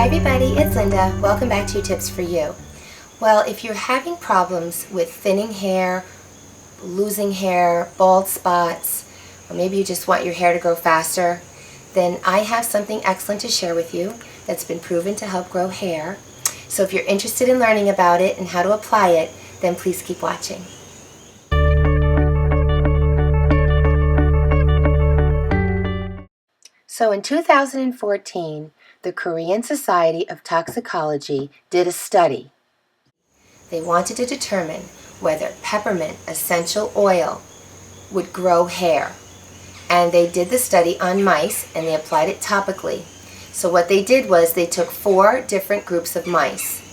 Hi everybody, it's Linda. Welcome back to Tips for You. Well, if you're having problems with thinning hair, losing hair, bald spots, or maybe you just want your hair to grow faster, then I have something excellent to share with you that's been proven to help grow hair. So if you're interested in learning about it and how to apply it, then please keep watching. So in 2014, the Korean Society of Toxicology did a study. They wanted to determine whether peppermint essential oil would grow hair. And they did the study on mice and they applied it topically. So what they did was they took 4 different groups of mice.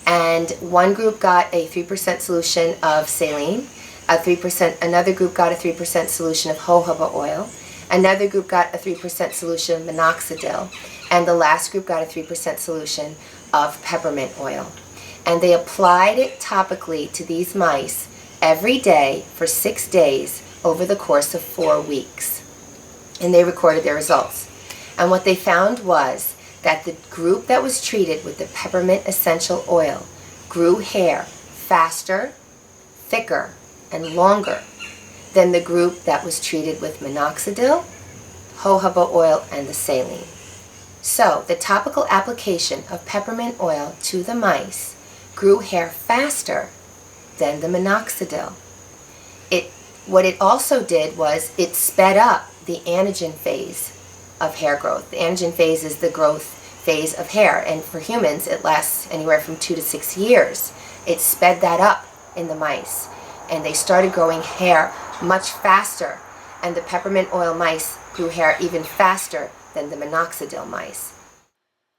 And one group got a 3% solution of saline, another group got a 3% solution of jojoba oil, another group got a 3% solution of minoxidil, and the last group got a 3% solution of peppermint oil. And they applied it topically to these mice every day for 6 days over the course of 4 weeks. And they recorded their results. And what they found was that the group that was treated with the peppermint essential oil grew hair faster, thicker, and longer than the group that was treated with minoxidil, jojoba oil, and the saline. So the topical application of peppermint oil to the mice grew hair faster than the minoxidil. What it also did was it sped up the anagen phase of hair growth. The anagen phase is the growth phase of hair, and for humans it lasts anywhere from 2 to 6 years. It sped that up in the mice, and they started growing hair much faster, and the peppermint oil mice grew hair even faster than the minoxidil mice.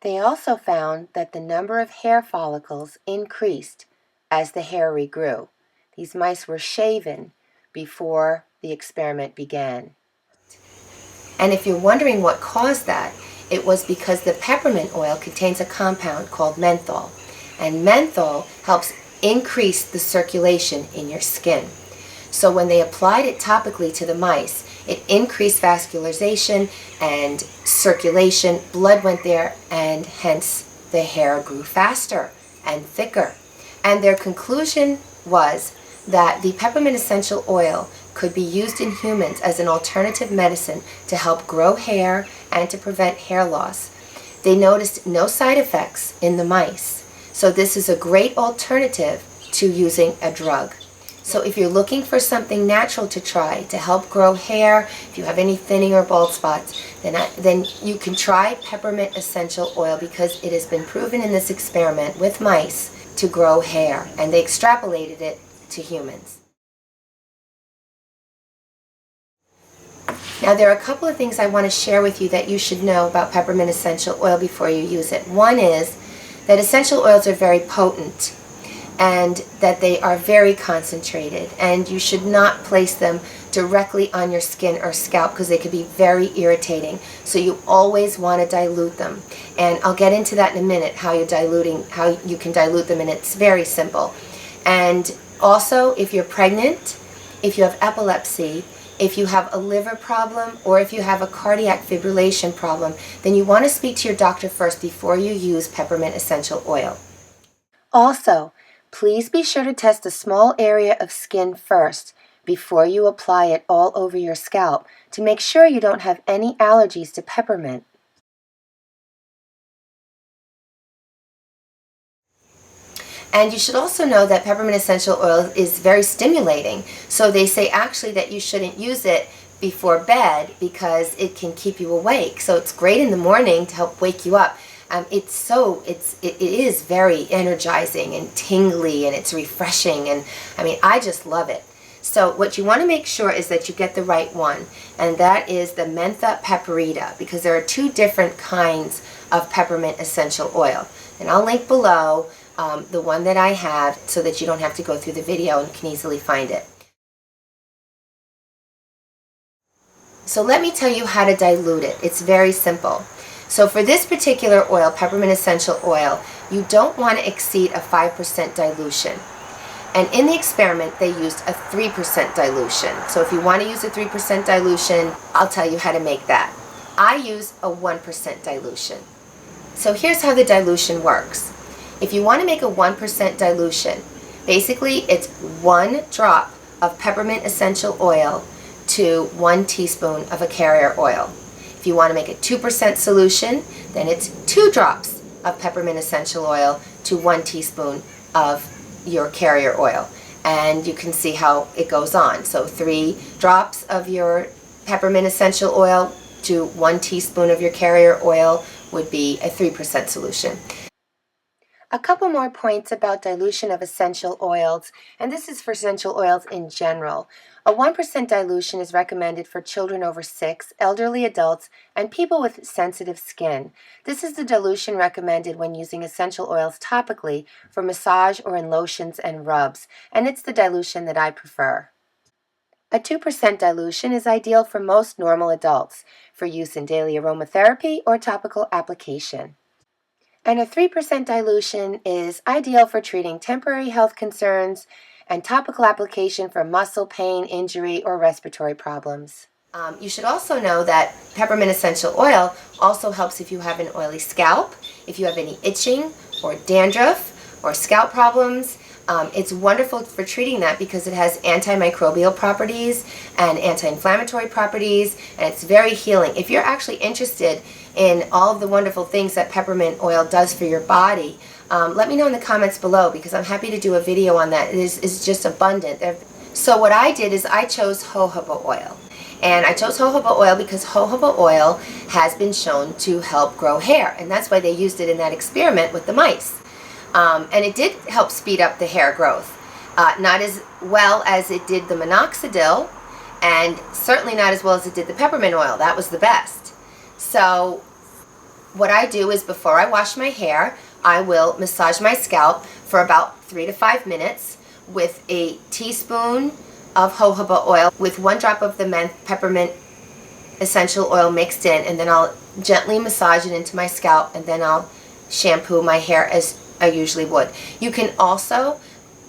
They also found that the number of hair follicles increased as the hair regrew. These mice were shaven before the experiment began. And if you're wondering what caused that, it was because the peppermint oil contains a compound called menthol. And menthol helps increase the circulation in your skin. So when they applied it topically to the mice, it increased vascularization and circulation, blood went there, and hence the hair grew faster and thicker. And their conclusion was that the peppermint essential oil could be used in humans as an alternative medicine to help grow hair and to prevent hair loss. They noticed no side effects in the mice, so this is a great alternative to using a drug. So if you're looking for something natural to try to help grow hair, if you have any thinning or bald spots, then you can try peppermint essential oil, because it has been proven in this experiment with mice to grow hair, and they extrapolated it to humans. Now there are a couple of things I want to share with you that you should know about peppermint essential oil before you use it. One is that essential oils are very potent and that they are very concentrated, and you should not place them directly on your skin or scalp because they could be very irritating. So you always want to dilute them, and I'll get into that in a minute, how you can dilute them, and it's very simple. And also, if you're pregnant, if you have epilepsy, if you have a liver problem, or if you have a cardiac fibrillation problem, then you want to speak to your doctor first before you use peppermint essential oil. Also, please be sure to test a small area of skin first before you apply it all over your scalp to make sure you don't have any allergies to peppermint. And you should also know that peppermint essential oil is very stimulating. So they say actually that you shouldn't use it before bed because it can keep you awake. So it's great in the morning to help wake you up. It is very energizing and tingly, and it's refreshing, and I just love it. So what you want to make sure is that you get the right one, and that is the mentha piperita, because there are 2 different kinds of peppermint essential oil. And I'll link below the one that I have so that you don't have to go through the video and can easily find it. So let me tell you how to dilute it. It's very simple. So for this particular oil, peppermint essential oil, you don't want to exceed a 5% dilution. And in the experiment, they used a 3% dilution. So if you want to use a 3% dilution, I'll tell you how to make that. I use a 1% dilution. So here's how the dilution works. If you want to make a 1% dilution, basically it's 1 drop of peppermint essential oil to 1 teaspoon of a carrier oil. If you want to make a 2% solution, then it's 2 drops of peppermint essential oil to 1 teaspoon of your carrier oil. And you can see how it goes on. So 3 drops of your peppermint essential oil to 1 teaspoon of your carrier oil would be a 3% solution. A couple more points about dilution of essential oils, and this is for essential oils in general. A 1% dilution is recommended for children over 6, elderly adults, and people with sensitive skin. This is the dilution recommended when using essential oils topically for massage or in lotions and rubs, and it's the dilution that I prefer. A 2% dilution is ideal for most normal adults for use in daily aromatherapy or topical application. And a 3% dilution is ideal for treating temporary health concerns and topical application for muscle pain, injury, or respiratory problems. You should also know that peppermint essential oil also helps if you have an oily scalp, if you have any itching or dandruff or scalp problems. It's wonderful for treating that because it has antimicrobial properties and anti-inflammatory properties, and it's very healing. If you're actually interested in all of the wonderful things that peppermint oil does for your body, let me know in the comments below because I'm happy to do a video on that. It is just abundant. So what I did is I chose jojoba oil. And I chose jojoba oil because jojoba oil has been shown to help grow hair, and that's why they used it in that experiment with the mice. And it did help speed up the hair growth. Not as well as it did the minoxidil, and certainly not as well as it did the peppermint oil. That was the best. So what I do is before I wash my hair, I will massage my scalp for about 3 to 5 minutes with a teaspoon of jojoba oil with 1 drop of the peppermint essential oil mixed in, and then I'll gently massage it into my scalp, and then I'll shampoo my hair as I usually would. You can also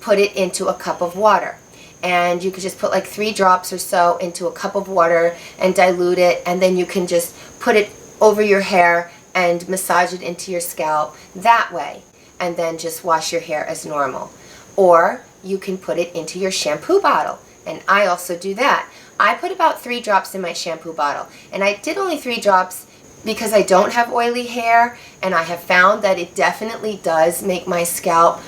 put it into a cup of water, and you could just put like 3 drops or so into a cup of water and dilute it, and then you can just put it over your hair and massage it into your scalp that way, and then just wash your hair as normal. Or you can put it into your shampoo bottle, and I also do that. I put about 3 drops in my shampoo bottle, and I did only 3 drops because I don't have oily hair, and I have found that it definitely does make my scalp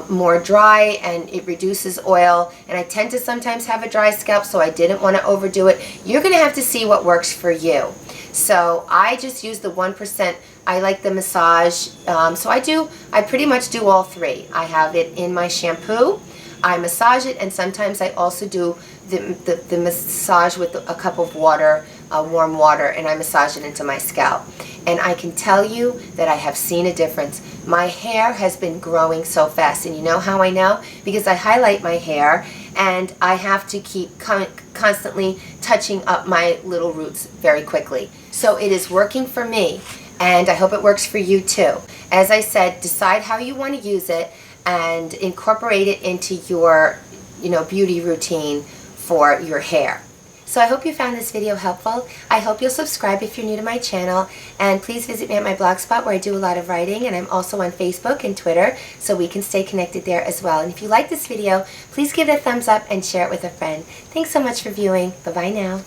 more dry, and it reduces oil, and I tend to sometimes have a dry scalp, so I didn't want to overdo it. You're going to have to see what works for you. So I just use the 1%. I like the massage, so I pretty much do all 3. I have it in my shampoo, I massage it, and sometimes I also do the massage with a cup of water, warm water, and I massage it into my scalp. And I can tell you that I have seen a difference. My hair has been growing so fast, and you know how I know? Because I highlight my hair, and I have to keep constantly touching up my little roots very quickly. So it is working for me, and I hope it works for you too. As I said, decide how you want to use it and incorporate it into your beauty routine for your hair. So I hope you found this video helpful. I hope you'll subscribe if you're new to my channel, and please visit me at my blogspot where I do a lot of writing, and I'm also on Facebook and Twitter, so we can stay connected there as well. And if you like this video, please give it a thumbs up and share it with a friend. Thanks so much for viewing. Bye-bye now.